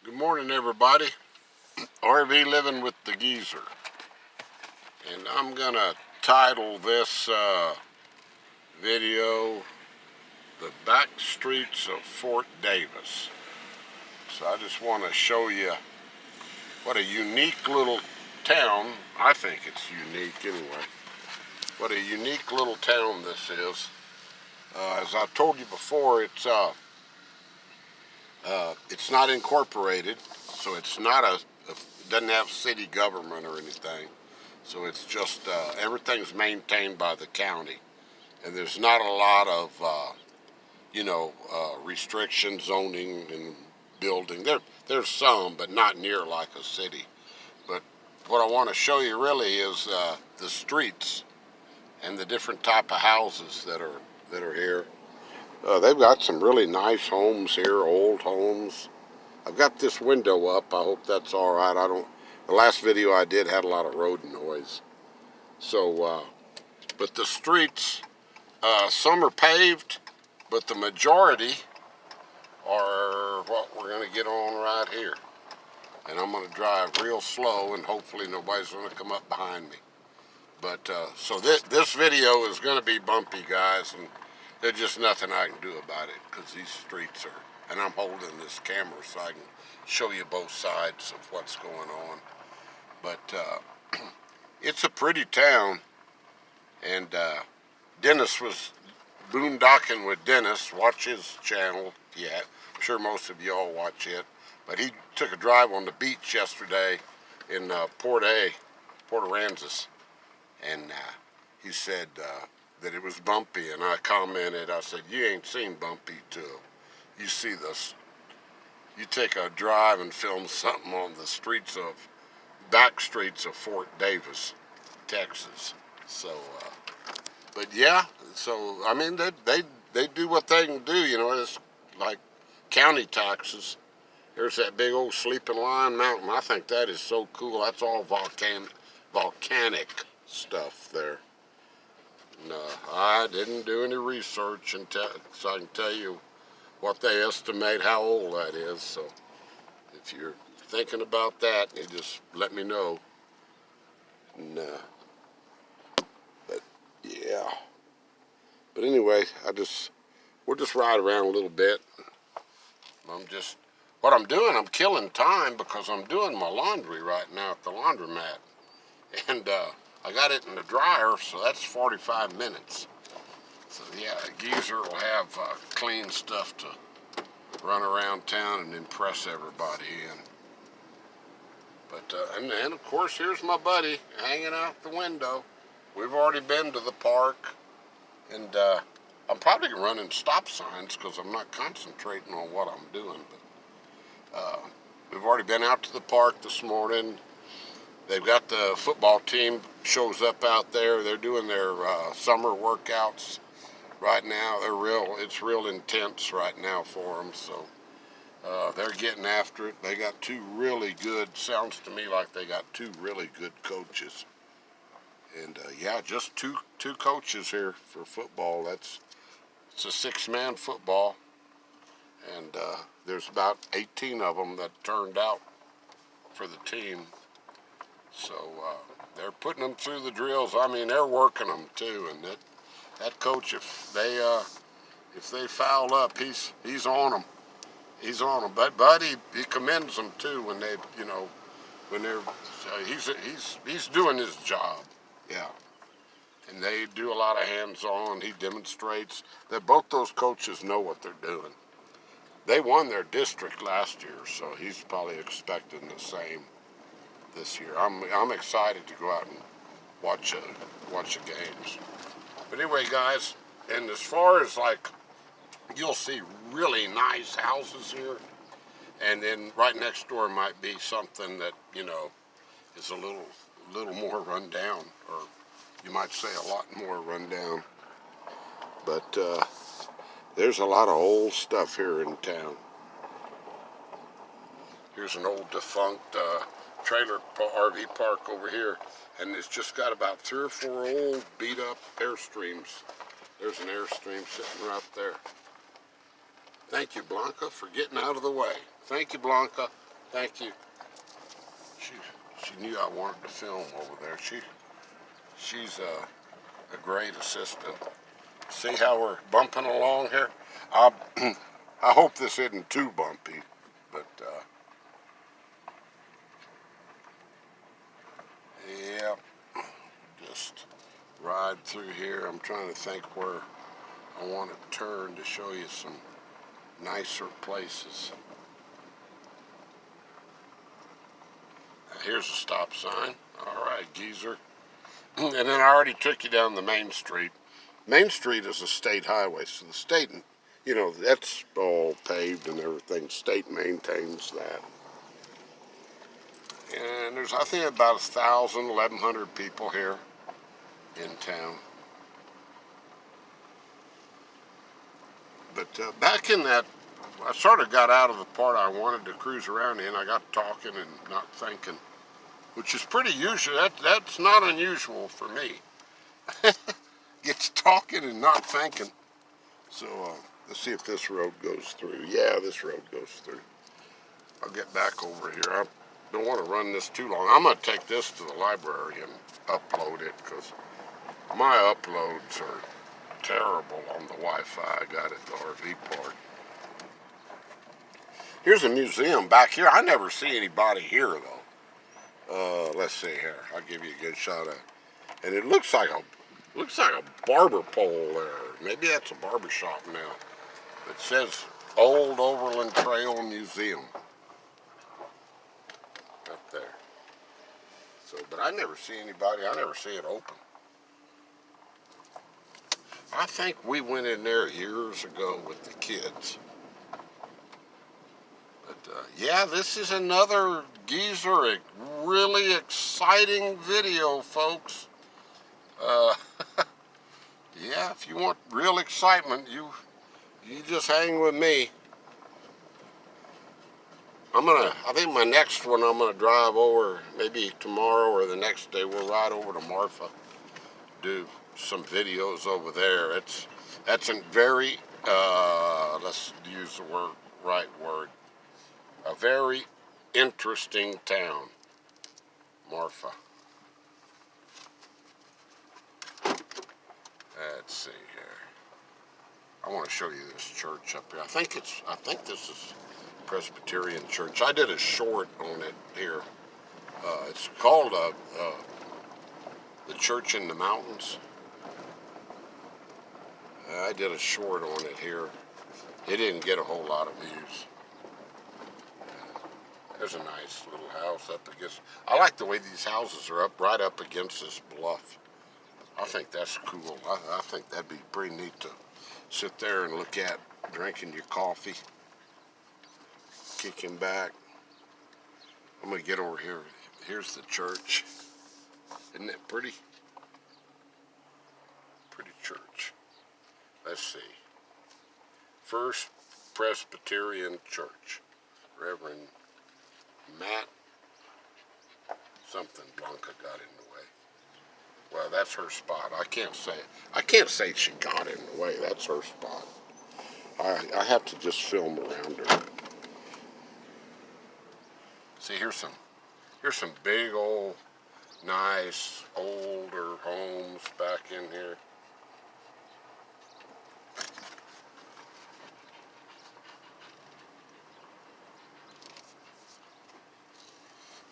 Good morning, everybody. RV Living with the Geezer. And I'm going to title this video, The Backstreets of Fort Davis. So I just want to show you what a unique little town, I think it's unique anyway, what a unique little town this is. As I've told you before, it's not incorporated, so it's not doesn't have city government or anything. So it's just everything's maintained by the county, and there's not a lot of restrictions, zoning, and building. There's some, but not near like a city. But what I want to show you really is the streets and the different type of houses that are here. They've got some really nice homes here, old homes. I've got this window up. I hope that's all right. The last video I did had a lot of road noise. So, but the streets, some are paved, but the majority are what we're going to get on right here. And I'm going to drive real slow, and hopefully nobody's going to come up behind me. But so this video is going to be bumpy, guys, and there's just nothing I can do about it because these streets are. And I'm holding this camera so I can show you both sides of what's going on. But it's a pretty town, and Dennis was boondocking with Dennis. Watch his channel. Yeah, I'm sure most of you all watch it. But he took a drive on the beach yesterday in Port Aransas, and he said that it was bumpy, and I commented, I said, you ain't seen bumpy till you see this. You take a drive and film something on the back streets of Fort Davis, Texas. So, but yeah, so I mean they do what they can do. It's like county taxes. There's that big old Sleeping Lion Mountain. I think that is so cool. That's all volcanic stuff there. No, I didn't do any research so I can tell you what they estimate how old that is. So if you're thinking about that, you just let me know. No, but yeah. But anyway, we'll just ride around a little bit. What I'm doing, I'm killing time because I'm doing my laundry right now at the laundromat, and I got it in the dryer, so that's 45 minutes. So yeah, Geezer will have clean stuff to run around town and impress everybody in. But and of course, here's my buddy hanging out the window. We've already been to the park, and I'm probably running stop signs because I'm not concentrating on what I'm doing. But we've already been out to the park this morning. They've got the football team shows up out there. They're doing their summer workouts right now. It's real intense right now for them. So they're getting after it. They got sounds to me like they got two really good coaches. And yeah, just two coaches here for football. It's a 6-man football. And there's about 18 of them that turned out for the team. So they're putting them through the drills. I mean, they're working them too. And that coach, if they foul up, he's on them. He's on them. But he commends them too when he's doing his job. Yeah. And they do a lot of hands-on. He demonstrates that both those coaches know what they're doing. They won their district last year, so he's probably expecting the same this year. I'm excited to go out and watch the games. But anyway, guys, and as far as you'll see really nice houses here, and then right next door might be something that is a little more run down, or you might say a lot more run down. But there's a lot of old stuff here in town. Here's an old defunct trailer RV park over here, and it's just got about 3 or 4 old beat up Airstreams. There's an Airstream sitting right there. Thank you, Blanca, for getting out of the way. Thank you, Blanca. Thank you. She, she knew I wanted to film over there. She's a great assistant. See how we're bumping along here? I, I hope this isn't too bumpy, but yeah, just ride through here. I'm trying to think where I want to turn to show you some nicer places. Here's a stop sign. All right, geezer. And then I already took you down the main street. Main Street is a state highway, so the state, you know, that's all paved and everything. State maintains that. And there's, I think, about 1,000, 1,100 people here in town. But back in that, I sort of got out of the part I wanted to cruise around in. I got talking and not thinking, which is pretty usual. That's not unusual for me. Gets talking and not thinking. So let's see if this road goes through. Yeah, this road goes through. I'll get back over here. I don't want to run this too long. I'm going to take this to the library and upload it because my uploads are terrible on the Wi-Fi I got at the RV park. Here's a museum back here. I never see anybody here though. Let's see here. I'll give you a good shot of it. And it looks like a barber pole there. Maybe that's a barber shop now. It says Old Overland Trail Museum up there. So, but I never see anybody. I never see it open. I think we went in there years ago with the kids. But yeah, this is another geezer, really exciting video, folks. Yeah, if you want real excitement, you just hang with me. I think my next one I'm gonna drive over, maybe tomorrow or the next day, we'll ride over to Marfa, do some videos over there. That's a very, let's use the right word, a very interesting town, Marfa. Let's see here. I want to show you this church up here. I think this is Presbyterian church. I did a short on it here. It's called the Church in the Mountains. I did a short on it here. It didn't get a whole lot of views. There's a nice little house up against. I like the way these houses are right up against this bluff. I think that's cool. I think that'd be pretty neat to sit there and look at, drinking your coffee, kicking back. I'm gonna get over here. Here's the church. Isn't it pretty? Pretty church. Let's see. First Presbyterian Church. Reverend Matt something Blanca got in the way. Well, that's her spot. I can't say she got in the way. That's her spot. I have to just film around her. See, here's some big old, nice, older homes back in here.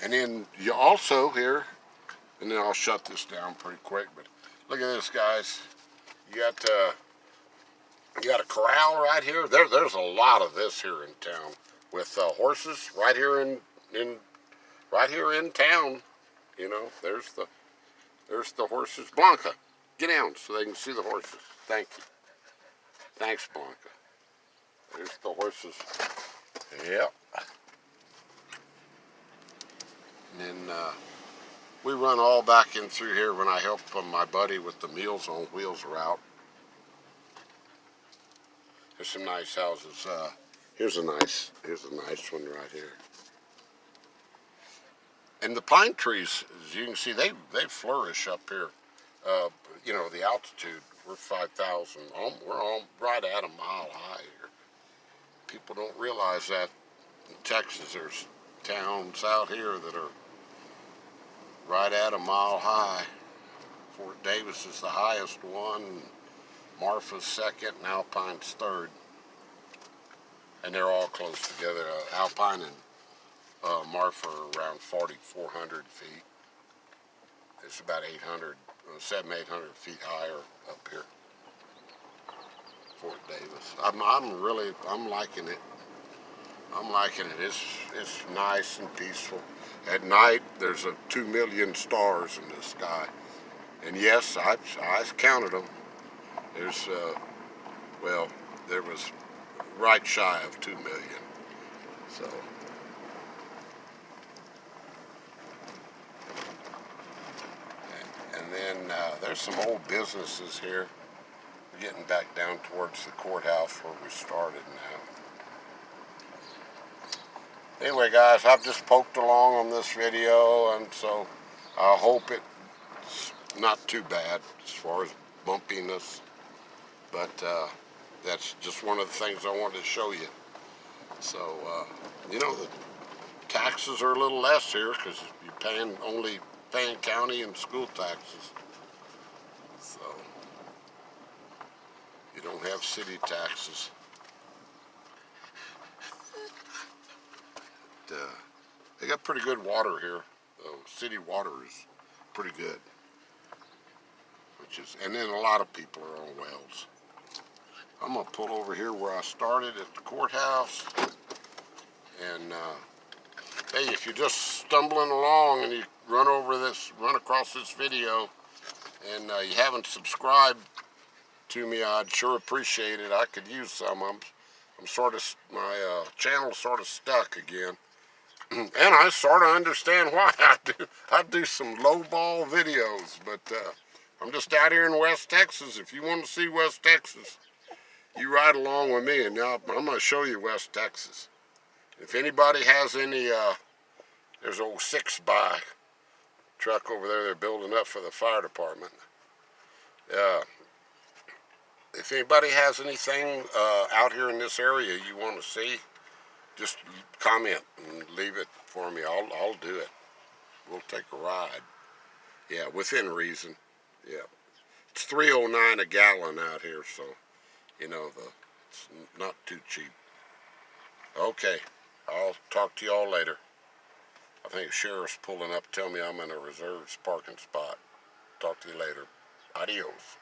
And then you also here, and then I'll shut this down pretty quick, but look at this, guys. You got a corral right here. There's a lot of this here in town with horses right here in town. You know, there's the horses. Blanca, get down so they can see the horses. Thank you. Thanks, Blanca. There's the horses. Yep. And then we run all back in through here when I help my buddy with the Meals on Wheels route. There's some nice houses. Here's a nice one right here. And the pine trees, as you can see, they flourish up here. You know, the altitude, we're 5,000. We're all right at a mile high here. People don't realize that in Texas there's towns out here that are right at a mile high. Fort Davis is the highest one, Marfa's second, and Alpine's third. And they're all close together. Alpine and Marfa are around 4,400 feet. It's about 800 feet higher up here. Fort Davis. I'm liking it. I'm liking it. It's nice and peaceful. At night, there's 2 million stars in the sky. And yes, I counted them. There's, well, there was right shy of 2 million. So, and then there's some old businesses here. We're getting back down towards the courthouse where we started now. Anyway, guys, I've just poked along on this video, and so I hope it's not too bad as far as bumpiness, but that's just one of the things I wanted to show you. So, you know, the taxes are a little less here because you're only paying county and school taxes. So, you don't have city taxes. They got pretty good water here. City water is pretty good. And then a lot of people are on wells. I'm gonna pull over here where I started at the courthouse. And hey, if you're just stumbling along and you run across this video, and you haven't subscribed to me, I'd sure appreciate it. I could use some. I'm sort of, my channel's sort of stuck again. And I sort of understand why. I do some lowball videos, but I'm just out here in West Texas. If you want to see West Texas, you ride along with me, and now I'm going to show you West Texas. If anybody has any, there's an old 6x truck over there they're building up for the fire department. If anybody has anything out here in this area you want to see, just comment and leave it for me. I'll do it. We'll take a ride. Yeah, within reason. Yeah. It's $3.09 a gallon out here, so, you know, it's not too cheap. Okay, I'll talk to y'all later. I think the sheriff's pulling up to tell me I'm in a reserved parking spot. Talk to you later. Adios.